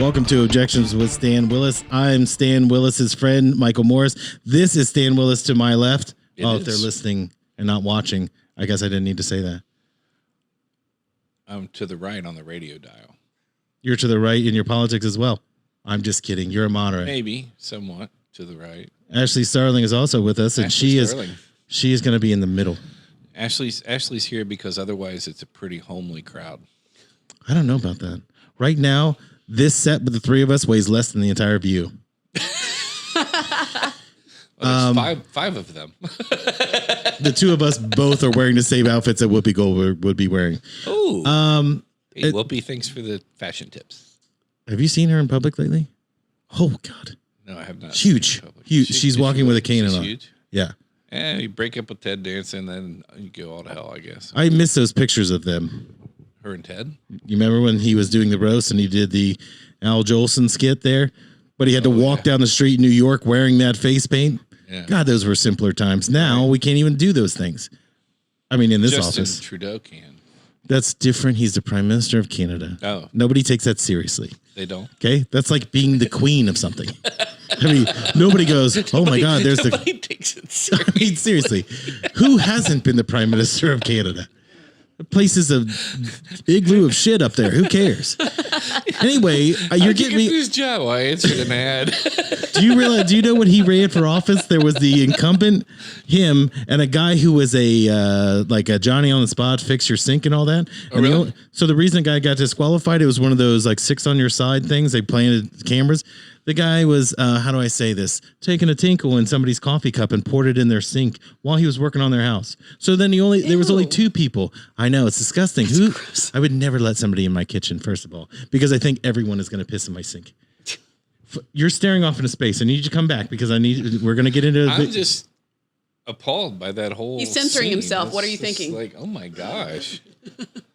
Welcome to Objections with Stan Willis. I'm Stan Willis's friend, Michael Morris. This is Stan Willis to my left. If they're listening and not watching, I guess I didn't need to say that. I'm to the right on the radio dial. You're to the right in your politics as well. I'm just kidding. You're a moderate. Maybe somewhat to the right. Ashley Starling is also with us, and she is going to be in the middle. Ashley's here because otherwise it's a pretty homely crowd. I don't know about that. Right now, this set with the three of us weighs less than the entire view. Well, five of them. The two of us both are wearing the same outfits that Whoopi Goldberg would be wearing. Oh, hey, Whoopi, thanks for the fashion tips. Have you seen her in public lately? Oh God, no, I have not. Huge. She's walking with a cane on. Huge. Yeah. And you break up with Ted Danson, then you go all to hell, I guess. I miss those pictures of them. Her and Ted? You remember when he was doing the roast and he did the Al Jolson skit there? But he had to walk down the street in New York wearing that face paint. Yeah. God, those were simpler times. Now we can't even do those things. I mean, in this office. Justin Trudeau can. That's different. He's the Prime Minister of Canada. Oh. Nobody takes that seriously. They don't? Okay? That's like being the queen of something. I mean, nobody goes, oh my God, there's nobody takes it seriously. I mean, seriously. Who hasn't been the Prime Minister of Canada? The place is a igloo of shit up there. Who cares? Anyway, you're getting me this job. I answered an ad. Do you know when he ran for office? There was the incumbent, him, and a guy who was a Johnny on the spot, fix your sink and all that. Oh, really? So the reason the guy got disqualified, it was one of those like 6 on your side things. They planted cameras. The guy was, how do I say this? Taking a tinkle in somebody's coffee cup and poured it in their sink while he was working on their house. So then there was only 2 people. I know, it's disgusting. I would never let somebody in my kitchen, first of all, because I think everyone is going to piss in my sink. You're staring off into space. I need you to come back because we're going to get into I'm just appalled by that whole He's censoring scene. himself. What are you It's thinking? like, oh my gosh.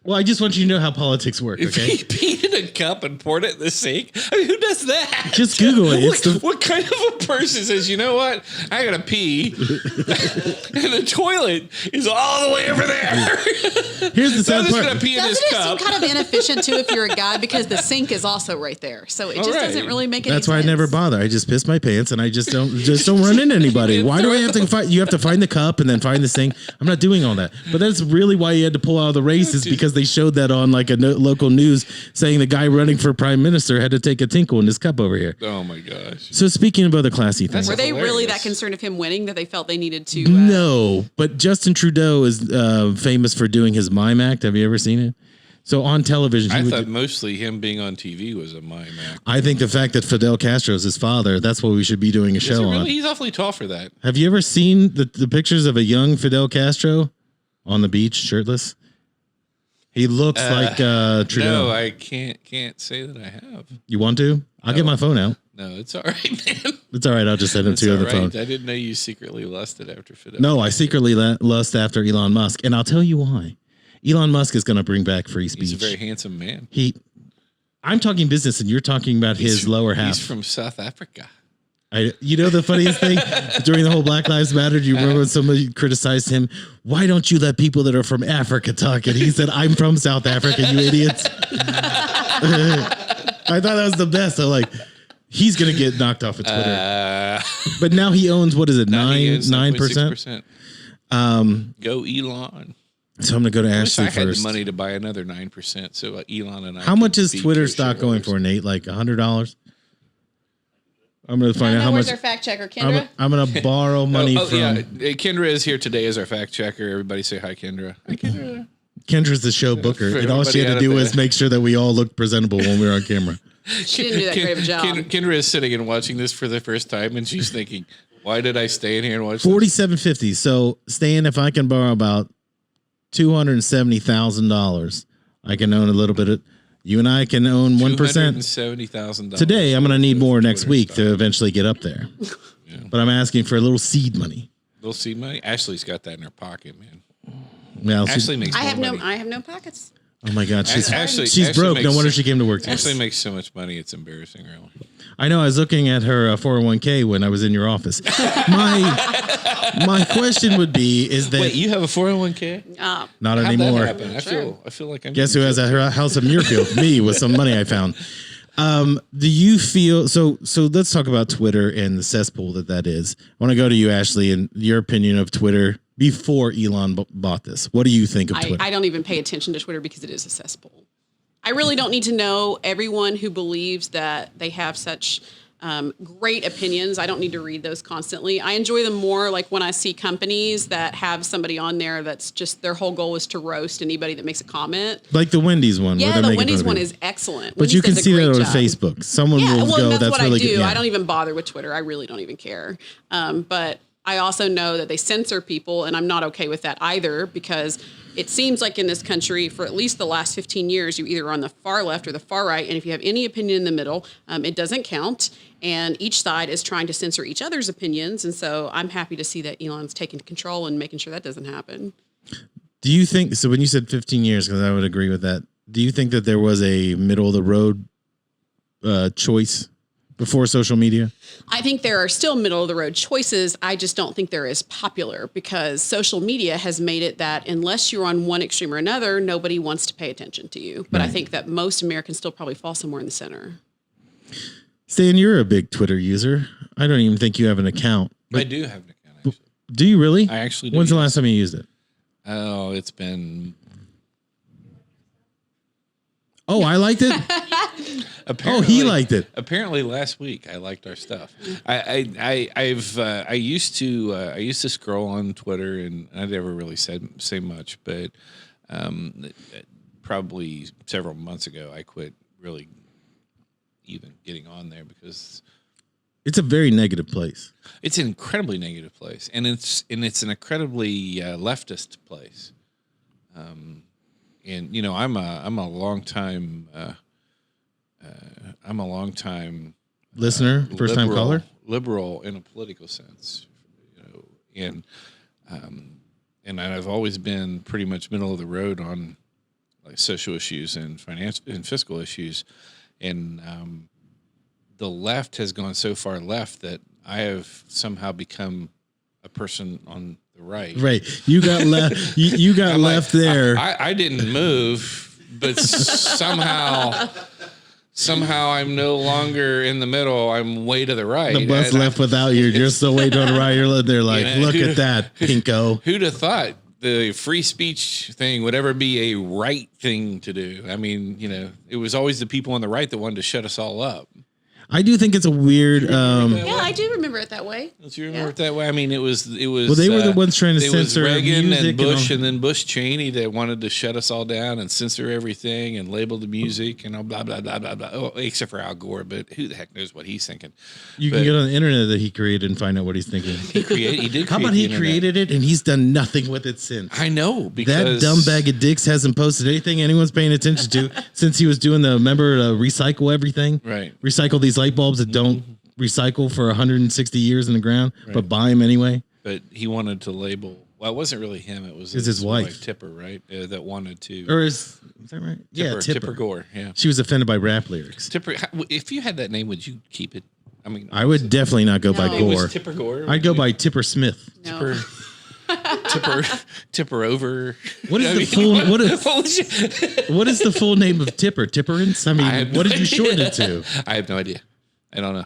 Well, I just want you to know how politics work, If okay? he peed in a cup and poured it in the sink, I mean, who does that? Just Google it. What kind of a person says, you know what? I gotta pee, and the toilet is all the way over there. Here's the sad I'm just part. gonna pee in this Doesn't it cup. seem kind of inefficient too if you're a guy because the sink is also right there, so it just doesn't really make any sense. That's why I never bother. I just piss my pants and I just don't run into anybody. Why do I have to find? You have to find the cup and then find the sink. I'm not doing all that. But that's really why he had to pull out of the race is because they showed that on like a local news saying the guy running for prime minister had to take a tinkle in his cup over here. Oh my gosh. So speaking of other classy things. Were they really that concerned of him winning that they felt they needed to? No, but Justin Trudeau is famous for doing his mime act. Have you ever seen it? So on television, I thought mostly him being on TV was a mime act. I think the fact that Fidel Castro is his father, that's what we should be doing a show on. He's awfully tall for that. Have you ever seen the pictures of a young Fidel Castro on the beach shirtless? He looks like Trudeau. No, I can't say that I have. You want to? I'll get my phone out. No, it's all right, man. It's all right. I'll just send him to you on the phone. I didn't know you secretly lusted after Fidel. No, I secretly lust after Elon Musk, and I'll tell you why. Elon Musk is going to bring back free speech. He's a very handsome man. I'm talking business, and you're talking about his lower half. He's from South Africa. You know the funniest thing during the whole Black Lives Matter, do you remember when somebody criticized him? Why don't you let people that are from Africa talk? And he said, I'm from South Africa, you idiots. I thought that was the best. So like, he's going to get knocked off of Twitter. But now he owns, what is it, 9%? Go Elon. So I'm going to go to Ashley I had first. the money to buy another 9%. So Elon and I. How much is Twitter stock going for, Nate? Like $100? I'm going to find out how much. Where's our fact checker, Kendra? I'm going to borrow money from. Yeah, Kendra is here today as our fact checker. Everybody say hi, Kendra. Hi, Kendra. Kendra's the show booker, and all she had to do was make sure that we all looked presentable when we were on camera. She didn't do that great of a job. Kendra is sitting and watching this for the first time, and she's thinking, "Why did I stay in here and watch?" $47.50. So, Stan, if I can borrow about $270,000, I can own a little bit of. You and I can own 1%. $270,000. Today, I'm going to need more next week to eventually get up there. Yeah. But I'm asking for a little seed money. Little seed money. Ashley's got that in her pocket, man. Well, Ashley makes. I have no pockets. Oh my God, she's Ashley broke. Makes, no wonder she came to work today. Ashley makes so much money; it's embarrassing, really. I know. I was looking at her 401k when I was in your office. My question would be: is that wait, you have a 401k? Not anymore. I feel like I'm. Guess who has a house in Muirfield? Me, with some money I found. Do you feel so? So let's talk about Twitter and the cesspool that is. I want to go to you, Ashley, and your opinion of Twitter before Elon bought this. What do you think of Twitter? I don't even pay attention to Twitter because it is a cesspool. I really don't need to know everyone who believes that they have such great opinions. I don't need to read those constantly. I enjoy them more like when I see companies that have somebody on there that's just their whole goal is to roast anybody that makes a comment. Like the Wendy's one. Yeah, the Wendy's one is excellent. But Wendy's you can does a see that great on job. Facebook. Someone will go, that's what really I do. good. Yeah. I don't even bother with Twitter. I really don't even care. But I also know that they censor people, and I'm not okay with that either because it seems like in this country, for at least the last 15 years, you're either on the far left or the far right, and if you have any opinion in the middle, it doesn't count, and each side is trying to censor each other's opinions, and so I'm happy to see that Elon's taking control and making sure that doesn't happen. Do you think, so when you said 15 years, because I would agree with that, do you think that there was a middle-of-the-road choice before social media? I think there are still middle of the road choices. I just don't think they're as popular because social media has made it that unless you're on one extreme or another, nobody wants to pay attention to you. But I think that most Americans still probably fall somewhere in the center. Stan, you're a big Twitter user. I don't even think you have an account. I do have an account, actually. Do you really? I actually do. When's the last time you used it? Oh, it's been... Oh, I liked it? Apparently, he liked it. Apparently, last week I liked our stuff. I used to scroll on Twitter and I never really say much, but probably several months ago I quit really even getting on there because it's a very negative place. It's an incredibly negative place, and it's an incredibly leftist place. And you know, I'm a long time listener, first time caller, liberal in a political sense, you know, and I've always been pretty much middle of the road on like social issues and financial and fiscal issues, and the left has gone so far left that I have somehow become a person on the right. Right. You got left. You got left like, there. I didn't move, but somehow I'm no longer in the middle. I'm way to the right. The bus left without you. You're still way to the right. You're there like, you know, look at that, pinko. Who'd have thought the free speech thing would ever be a right thing to do? I mean, you know, it was always the people on the right that wanted to shut us all up. I do think it's a weird. Yeah, I do remember it that way. Don't you remember it that way? I mean, it was. Well, they were the ones trying to censor Reagan music and Bush, and then Bush Cheney that wanted to shut us all down and censor everything and label the music and all blah blah blah blah blah. Oh, except for Al Gore, but who the heck knows what he's thinking? You can get on the internet that he created and find out what he's thinking. He did. How about he created it and he's done nothing with it since? I know, because that dumb bag of dicks hasn't posted anything anyone's paying attention to since he was doing recycle everything. Right. Recycle these light bulbs that don't recycle for 160 years in the ground, but buy them anyway. But he wanted to label. Well, it wasn't really him. It was his wife, Tipper, right? That wanted to. Or is that right? Tipper Gore. Yeah. She was offended by rap lyrics. Tipper. If you had that name, would you keep it? I mean, I would definitely not go by Gore. Was Tipper Gore? I'd go by Tipper Smith. No. Tipper over. What is the full? What is the full name of Tipper? Tipperance? I mean, what did you shorten it to? I have no idea. I don't know.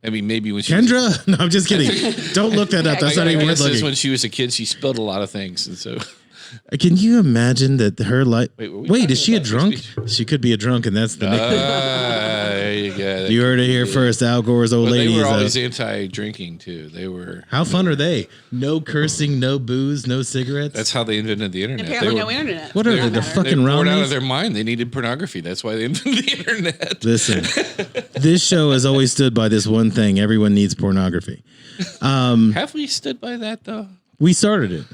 I mean, maybe when she Kendra? No, I'm just kidding. Don't look that up. That's not even worth looking. When she was a kid, she spilled a lot of things, and so. Can you imagine that her life? Wait, is she a drunk? Speech? She could be a drunk, and that's the nickname. There you go. You heard it here first. Al Gore's old lady. They were always anti-drinking too. They were. How fun are they? No cursing, no booze, no cigarettes. That's how they invented the internet. Apparently, no internet. What are they? The fucking They're bored Romneys? out of their mind. They needed pornography. That's why they invented the internet. Listen, this show has always stood by this one thing: everyone needs pornography. Have we stood by that though? We started it.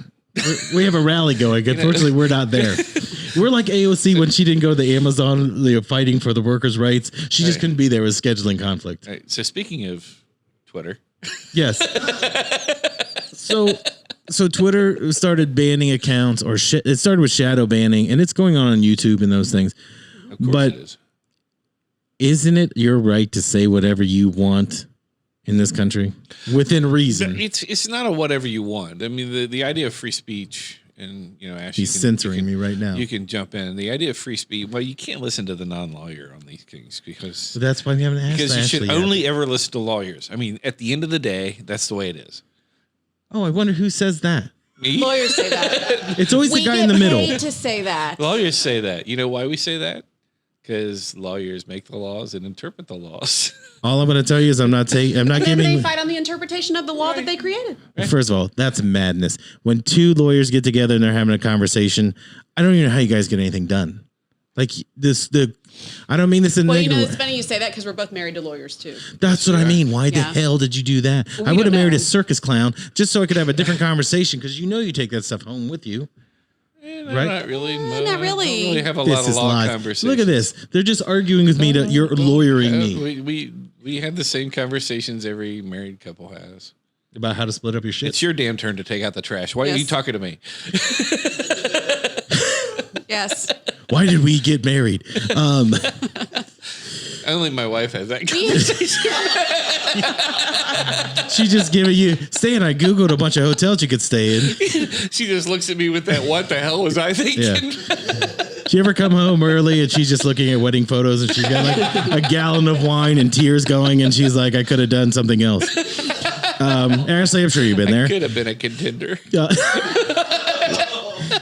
We have a rally going. Unfortunately, we're not there. We're like AOC when she didn't go to the Amazon fighting for the workers' rights. She just couldn't be there with scheduling conflict. Right. So speaking of Twitter. Yes. So Twitter started banning accounts, or it started with shadow banning, and it's going on YouTube and those things. Of course but it is. Isn't it your right to say whatever you want in this country within reason? It's not a whatever you want. I mean, the idea of free speech and Ash, He's censoring me right now. You can jump in. The idea of free speech. Well, you can't listen to the non-lawyer on these things because So that's why we haven't asked you should Ashley yet. only ever listen to lawyers. I mean, at the end of the day, that's the way it is. Oh, I wonder who says that. Me? Lawyers say that. It's always the We guy get in the middle. paid to say that. Lawyers say that. You know why we say that? Because lawyers make the laws and interpret the laws. All I'm going to tell you is I'm not Then they giving. fight on the interpretation of the law that they created. First of all, that's madness. When two lawyers get together and they're having a conversation, I don't even know how you guys get anything done. Like I don't mean this in Well, negative. it's funny you say that because we're both married to lawyers too. That's what I mean. Why the Yeah. hell did you do that? Well, I we would have don't married know. a circus clown just so I could have a different conversation because you take that stuff home with you. Right? Not really. No, not I don't really. really have a This lot of is law live. conversations. Look at this. They're just arguing with me. You're lawyering me We have the same conversations every married couple has. about how to split up your shit. It's your damn turn to take out the trash. Why are you Yes. talking to me? Yes. Why did we get married? Only my wife has that conversation. She just giving you. Stan, I Googled a bunch of hotels you could stay in. She just looks at me with that, what the hell was I thinking? Yeah. Do you ever come home early and she's just looking at wedding photos and she's got like a gallon of wine and tears going and she's like, I could have done something else. Ashley, I'm sure you've been there. Could have been a contender.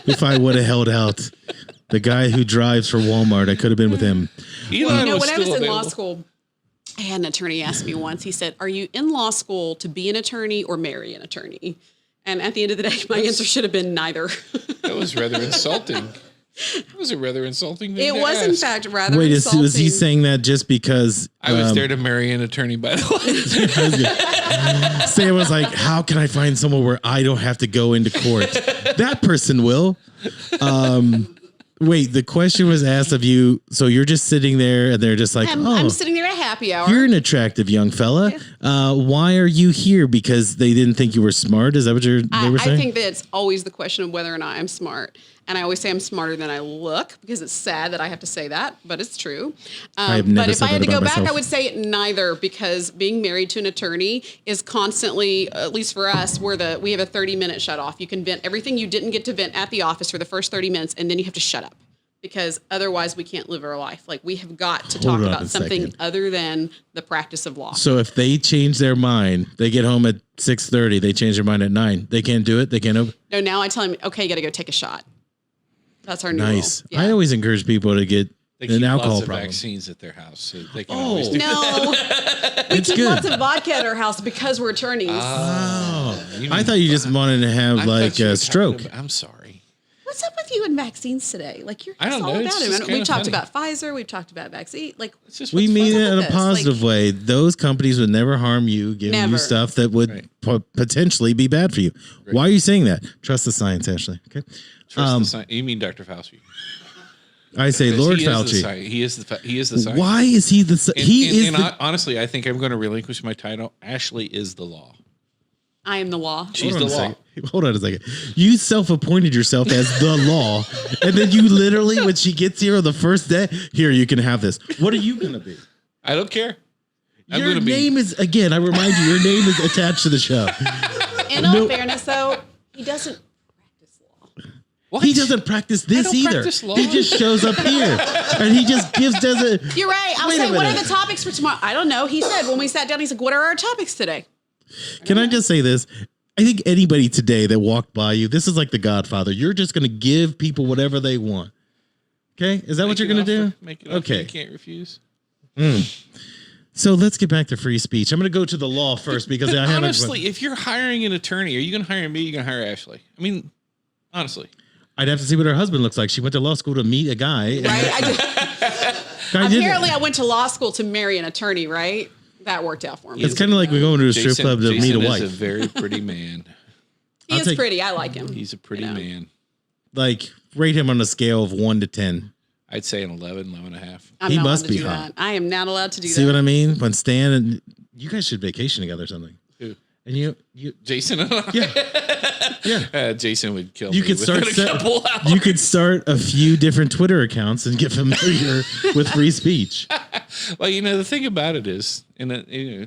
If I would have held out. The guy who drives for Walmart, I could have been with him. Elon When I was still in law available. school, I had an attorney ask me once. He said, "Are you in law school to be an attorney or marry an attorney?" And at the end of the day, my answer should have been neither. That was rather insulting. That was a rather insulting thing It to was, in ask. fact, rather Wait, insulting. was he saying that just because I was there to marry an attorney, by the way. Sam was like, how can I find someone where I don't have to go into court? That person will. Wait, the question was asked of you. So you're just sitting there and they're just like, I'm sitting there at happy hour. you're an attractive young fella. Why are you here? Because they didn't think you were smart? Is that what they were saying? I think that it's always the question of whether or not I'm smart. And I always say I'm smarter than I look because it's sad that I have to say that, but it's true. I have never but if said I had that to go about back, myself. I would say neither because being married to an attorney is constantly, at least for us, we have a 30-minute shut off. You can vent everything you didn't get to vent at the office for the first 30 minutes, and then you have to shut up. Because otherwise we can't live our life. Like we have got to talk Hold on about a something second. other than the practice of law. So if they change their mind, they get home at 6:30, they change their mind at 9. They can't do it? They can't open? No, now I tell him, okay, you got to go take a shot. That's our new Nice. rule. Yeah. I always encourage people to get They an keep alcohol lots of problem. vaccines at their house, so they can always do No, we It's keep good. lots of vodka at our house because we're attorneys. Oh, You I mean- thought you just wanted to have I like thought you were a talking stroke. about- I'm sorry. What's up with you and vaccines today? Like you're I just don't all know, it's about just it. We've kinda talked funny. about Pfizer. We've talked about vaccine. Like It's just We what's mean fun. it in a this? positive way. Those companies would never harm you, giving you Never. stuff that would Right. potentially be bad for you. Why are you saying that? Trust the science, Ashley. Okay. Trust the science. You mean Dr. Fauci? I say Because Lord he is the Fauci. sci- He is the science. Why is he the? Honestly, I think I'm going to relinquish my title. Ashley is the law. I am the law. She's Hold the on a law. second. Hold on a second. You self-appointed yourself as the law, and then you literally, when she gets here on the first day, here you can have this. What are you going to be? I don't care. I'm Your going to name is again. I remind you, your name is attached to the show. In all fairness, though, he doesn't practice law. What? He doesn't practice this don't either. practice law. He just shows up here and he just does it. You're right. I'll Wait a say, what are minute. the topics for tomorrow? I don't know. He said when we sat down, he's like, what are our topics today? Can I just say this? I think anybody today that walked by you, this is like the Godfather. You're just going to give people whatever they want. Okay? Is that what you're going to do? Make it offer Okay. you can't refuse. So let's get back to free speech. I'm going to go to the law first because I haven't. Honestly, if you're hiring an attorney, are you going to hire me? Or are you going to hire Ashley? I mean, honestly. I'd have to see what her husband looks like. She went to law school to meet a guy. and Right? guy didn't. Apparently, I went to law school to marry an attorney, right? That worked out for me. It's kind of like we're going to a strip Jason, club to Jason meet a is wife. a very pretty man. He I'll is take- pretty. I like him. He's a pretty You know. man. Like, rate him on a scale of 1 to 10. I'd say an 11, 11 and a half. I'm He not must allowed to be do hot. that. I am not allowed to do See that. what I mean? When Stan and you guys should vacation together or something. Who? And you Jason and I? yeah. Jason would kill You me could start within a couple hours. you could start a few different Twitter accounts and get familiar with free speech. Well, the thing about it is,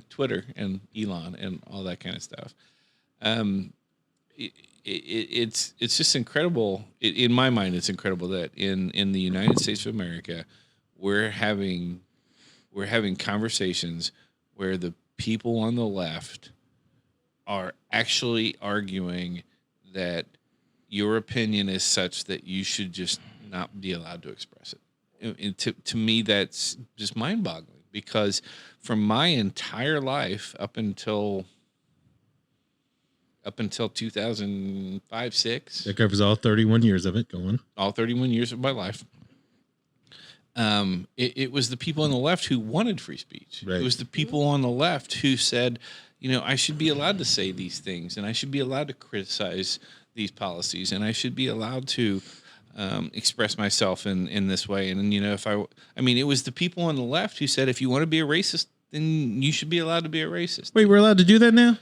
Twitter and Elon and all that kind of stuff, it's just incredible. In my mind, it's incredible that in the United States of America, we're having conversations where the people on the left are actually arguing that your opinion is such that you should just not be allowed to express it. And to me, that's just mind-boggling, because for my entire life up until 2005, 6. That covers all 31 years of it. Go on. All 31 years of my life. It was the people on the left who wanted free speech. Right. It was the people on the left who said, I should be allowed to say these things, and I should be allowed to criticize these policies, and I should be allowed to express myself in this way. And it was the people on the left who said, if you want to be a racist, then you should be allowed to be a racist. Wait, we're allowed to do that now?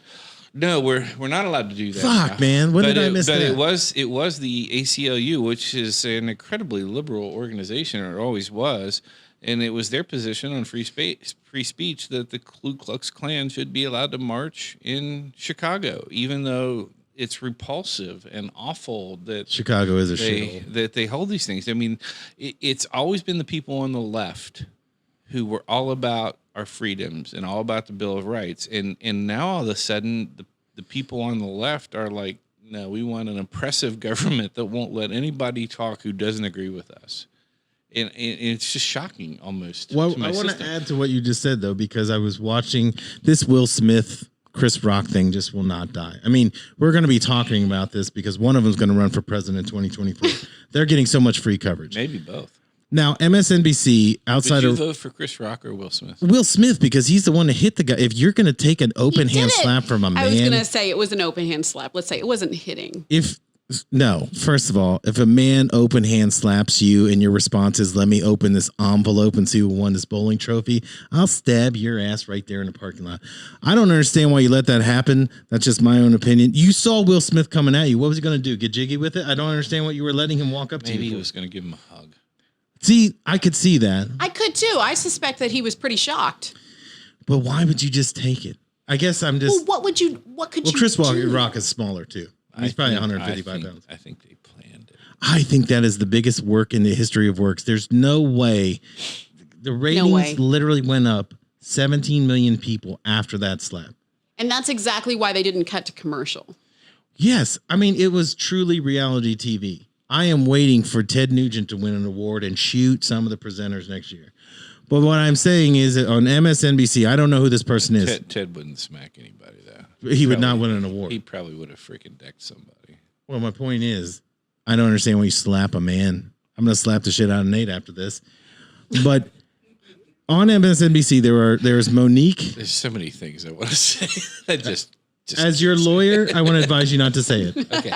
No, we're not allowed to do that. Fuck, man. When did I miss that? But it was the ACLU, which is an incredibly liberal organization, or it always was, and it was their position on free speech that the Ku Klux Klan should be allowed to march in Chicago, even though it's repulsive and awful that Chicago is a shithole. That they hold these things. I mean, it's always been the people on the left who were all about our freedoms and all about the Bill of Rights. And now all of a sudden the people on the left are like, no, we want an oppressive government that won't let anybody talk who doesn't agree with us. And it's just shocking almost. Well, I want to add to what you just said, though, because I was watching this Will Smith, Chris Rock thing just will not die. I mean, we're going to be talking about this because one of them is going to run for president in 2024. They're getting so much free coverage. Maybe both. Now, MSNBC outside Would you of vote for Chris Rock or Will Smith? Will Smith, because he's the one to hit the guy. If you're going to take an open hand slap from a man, I was going to say it was an open hand slap. Let's say it wasn't hitting. First of all, if a man open hand slaps you and your response is, let me open this envelope and see who won this bowling trophy, I'll stab your ass right there in the parking lot. I don't understand why you let that happen. That's just my own opinion. You saw Will Smith coming at you. What was he going to do? Get jiggy with it? I don't understand what you were letting him walk up to you. Maybe he was going to give him a hug. See, I could see that. I could too. I suspect that he was pretty shocked. But why would you just take it? I guess I'm just. Well, what could you Chris do? Rock is smaller too. He's probably 155 pounds. I think they planned it. I think that is the biggest work in the history of works. There's no way. The ratings literally went up 17 million people after that slap. And that's exactly why they didn't cut to commercial. Yes. I mean, it was truly reality TV. I am waiting for Ted Nugent to win an award and shoot some of the presenters next year. But what I'm saying is that on MSNBC, I don't know who this person is. Ted wouldn't smack anybody, though. He would not win an award. He probably would have freaking decked somebody. Well, my point is, I don't understand why you slap a man. I'm going to slap the shit out of Nate after this. But on MSNBC, there was Monique. There's so many things I want to say. just as your lawyer, I want to advise you not to say it. Okay.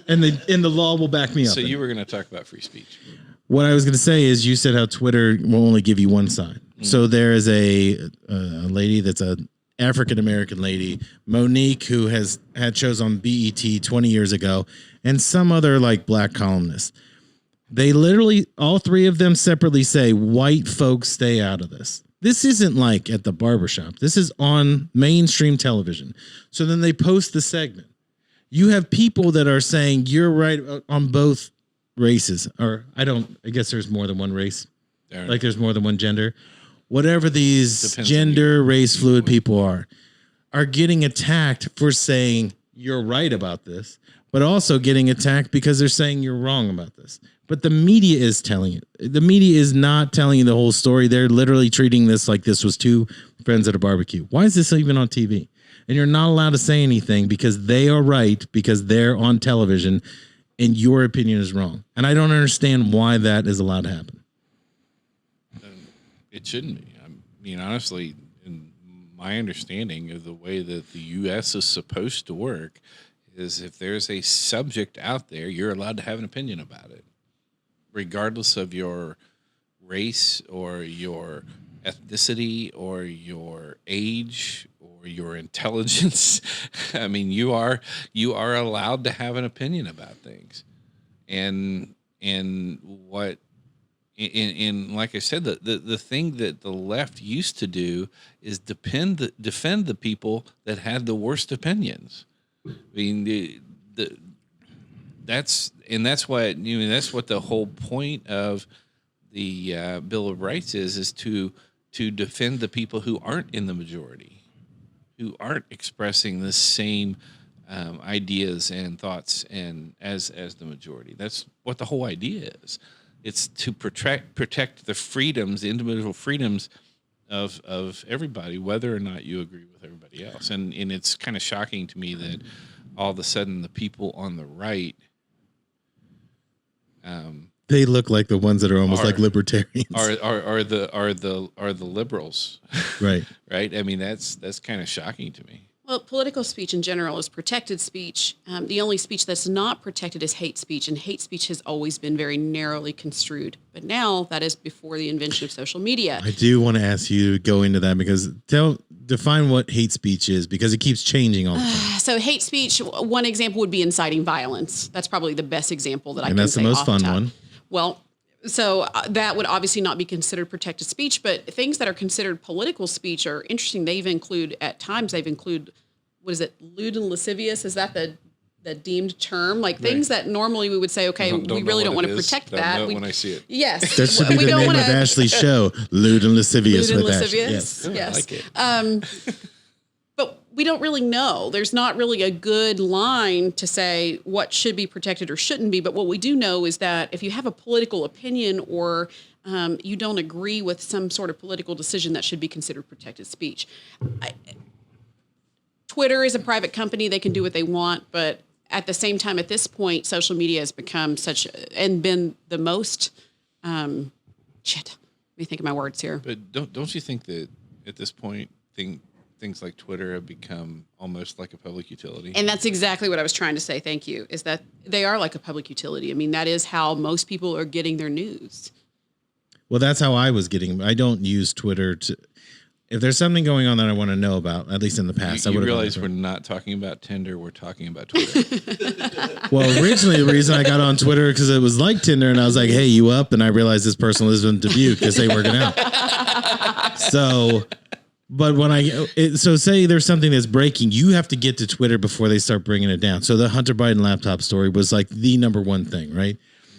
And the law will back me up. So you were going to talk about free speech. What I was going to say is you said how Twitter will only give you one side. Mm. So there is a lady that's a African-American lady, Monique, who has had shows on BET 20 years ago, and some other like black columnist. They literally, all three of them separately say, white folks stay out of this. This isn't like at the barbershop. This is on mainstream television. So then they post the segment. You have people that are saying you're right on both races, or I guess there's more than one race. Like there's more than one gender. Whatever these gender, race fluid people are getting attacked for saying you're right about this, but also getting attacked because they're saying you're wrong about this. But the media is telling it. The media is not telling you the whole story. They're literally treating this like this was two friends at a barbecue. Why is this even on TV? And you're not allowed to say anything because they are right, because they're on television and your opinion is wrong. And I don't understand why that is allowed to happen. It shouldn't be. I mean, honestly, in my understanding of the way that the U.S. is supposed to work is if there's a subject out there, you're allowed to have an opinion about it, regardless of your race or your ethnicity or your age or your intelligence. I mean, you are allowed to have an opinion about things. And like I said, the thing that the left used to do is defend the people that had the worst opinions. I mean, that's what the whole point of the Bill of Rights is to defend the people who aren't in the majority, who aren't expressing the same ideas and thoughts and as the majority. That's what the whole idea is. It's to protect the freedoms, the individual freedoms of everybody, whether or not you agree with everybody else. And it's kind of shocking to me that all of a sudden the people on the right, they look like the ones that are almost like libertarians. Are the liberals, right? Right. I mean, that's kind of shocking to me. Well, political speech in general is protected speech. The only speech that's not protected is hate speech, and hate speech has always been very narrowly construed. But now that is before the invention of social media. I do want to ask you to go into that because define what hate speech is, because it keeps changing all the time. So hate speech, one example would be inciting violence. That's probably the best example that I can say. And that's the most fun one. Well, so that would obviously not be considered protected speech, but things that are considered political speech are interesting. At times, what is it, lewd and lascivious? Is that the deemed term? Like things that normally we would say, okay, we really don't want to protect that. When I see it. Yes. That should be the name of Ashley's show, Lewd and Lascivious Lewd and with lascivious. Ashley. Yes. I like it. But we don't really know. There's not really a good line to say what should be protected or shouldn't be. But what we do know is that if you have a political opinion or you don't agree with some sort of political decision, that should be considered protected speech. Twitter is a private company. They can do what they want. But at the same time, at this point, social media has become and been the most, let me think of my words here. But don't you think that at this point, things like Twitter have become almost like a public utility? And that's exactly what I was trying to say. Thank you. Is that they are like a public utility. I mean, that is how most people are getting their news. Well, that's how I was getting. I don't use Twitter to. If there's something going on that I want to know about, at least in the past, you realize we're not talking about Tinder. We're talking about Twitter. Well, originally the reason I got on Twitter because it was like Tinder, and I was like, "Hey, you up?" And I realized this person lives in Dubuque because they working out. So, but so say there's something that's breaking, you have to get to Twitter before they start bringing it down. So the Hunter Biden laptop story was like the number one thing, right?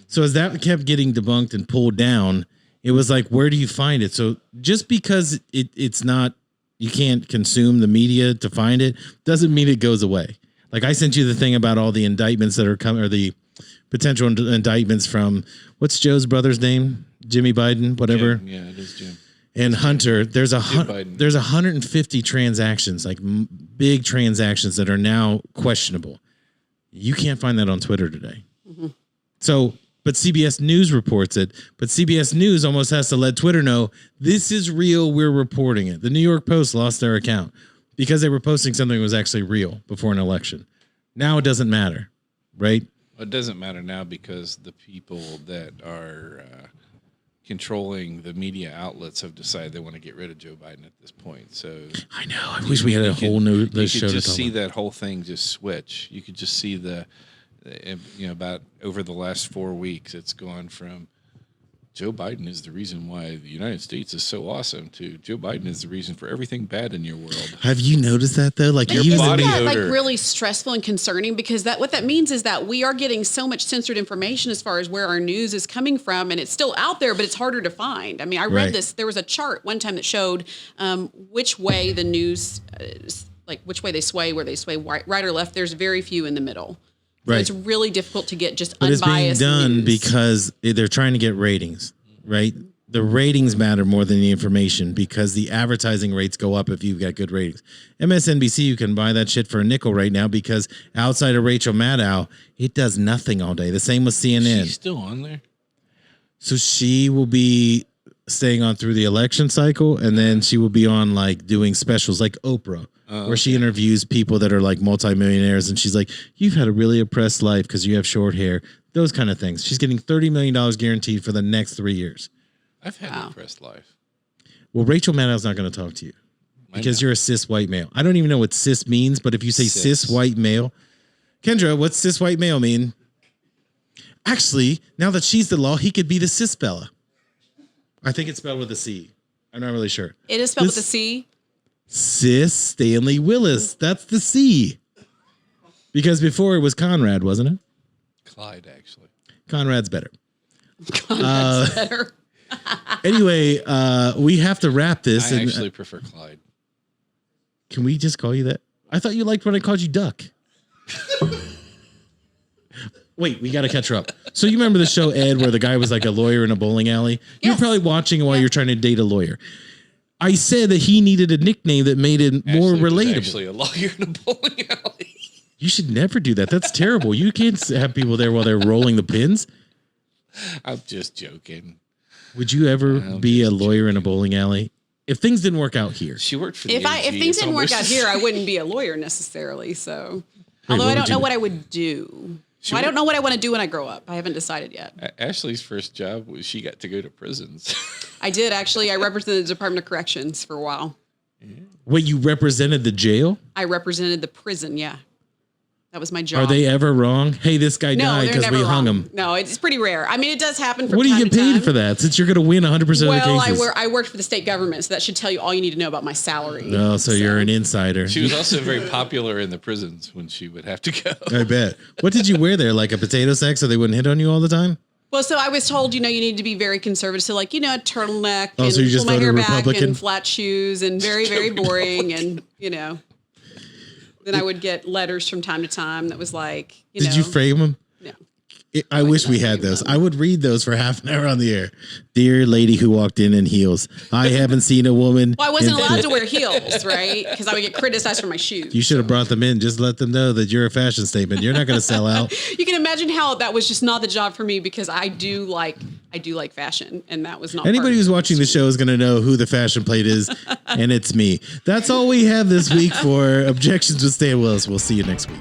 So as that kept getting debunked and pulled down, it was like, where do you find it? So just because it's not, you can't consume the media to find it, doesn't mean it goes away. Like I sent you the thing about all the indictments that are coming, or the potential indictments from, what's Joe's brother's name? Jimmy Biden, whatever. Jim. Yeah, it is Jim. And Hunter, there's 150 transactions, like big transactions that are now questionable. You can't find that on Twitter today. Mm-hmm. So, but CBS News reports it. But CBS News almost has to let Twitter know this is real. We're reporting it. The New York Post lost their account because they were posting something that was actually real before an election. Now it doesn't matter, right? It doesn't matter now because the people that are controlling the media outlets have decided they want to get rid of Joe Biden at this point. So I know. I wish we had a whole new show. You could just see that whole thing just switch. You could just see about over the last 4 weeks, it's gone from Joe Biden is the reason why the United States is so awesome to Joe Biden is the reason for everything bad in your world. Have you noticed that though? Like your body odor, like really stressful and concerning because what that means is that we are getting so much censored information as far as where our news is coming from, and it's still out there, but it's harder to find. I mean, I read this. There was a chart one time that showed which way the news, like which way they sway, where they sway right or left. There's very few in the middle. So it's really difficult to get just unbiased news. It's being done because they're trying to get ratings, right? The ratings matter more than the information because the advertising rates go up if you've got good ratings. MSNBC, you can buy that shit for a nickel right now because outside of Rachel Maddow, it does nothing all day. The same with CNN. She's still on there? So she will be staying on through the election cycle, and then she will be on like doing specials like Oprah. Where she interviews people that are like multimillionaires, and she's like, "You've had a really oppressed life because you have short hair." Those kind of things. She's getting $30 million guaranteed for the next 3 years. I've had an oppressed life. Well, Rachel Maddow's not going to talk to you because you're a cis white male. I don't even know what cis means, but if you say cis white male, Kendra, what's cis white male mean? Actually, now that she's the law, he could be the cis fella. I think it's spelled with a C. I'm not really sure. It is spelled with a C. Cis Stanley Willis. That's the C. Because before it was Conrad, wasn't it? Clyde, actually. Conrad's better. That's better. Anyway, we have to wrap this. I actually prefer Clyde. Can we just call you that? I thought you liked when I called you Duck. Wait, we got to catch her up. So you remember the show Ed, where the guy was like a lawyer in a bowling alley? You're Yes. probably watching while you're trying to date a lawyer. I said that he needed a nickname that made it more Ashley was relatable. Actually, a lawyer in a bowling alley. You should never do that. That's terrible. You can't have people there while they're rolling the pins. I'm just joking. Would you ever I'm be a just lawyer in a bowling alley? If things didn't work out here. She worked for the If AG. things It's didn't work almost- out here, I wouldn't be a lawyer necessarily. So, Wait, although what I don't would you know do? what I would do. She Well, I don't would- know what I want to do when I grow up. I haven't decided yet. Ashley's first job was she got to go to prisons. I did actually. I represented the Department of Corrections for a while. Wait, you represented the jail? I represented the prison. Yeah, that was my job. Are they ever wrong? Hey, this guy No, died they're because never we hung wrong. him. No, it's pretty rare. I mean, it does happen from What do you time get to paid time. for that? Since you're going to win 100% of Well, the cases. I worked for the state government, so that should tell you all you need to know about my salary. No, so you're an insider. She was also very popular in the prisons when she would have to go. I bet. What did you wear there? Like a potato sack so they wouldn't hit on you all the time? Well, so I was told, you need to be very conservative. So, like, a turtleneck Oh, and so you just pull my voted hair back Republican? and flat shoes and very, very boring. And, then I would get letters from time to time that was like, Did you frame them? No. I wish we had those. I would read those for half an hour on the air. Dear lady who walked in heels, I haven't seen a woman. Well, I wasn't in- allowed to wear heels, right? Because I would get criticized for my shoes. You should have brought them in. Just let them know that you're a fashion statement. You're not going to sell out. You can imagine how that was just not the job for me because I do like fashion, and that was not. Anybody part who's of it. watching the show is going to know who the fashion plate is, and it's me. That's all we have this week for Objections with Stan Willis. We'll see you next week.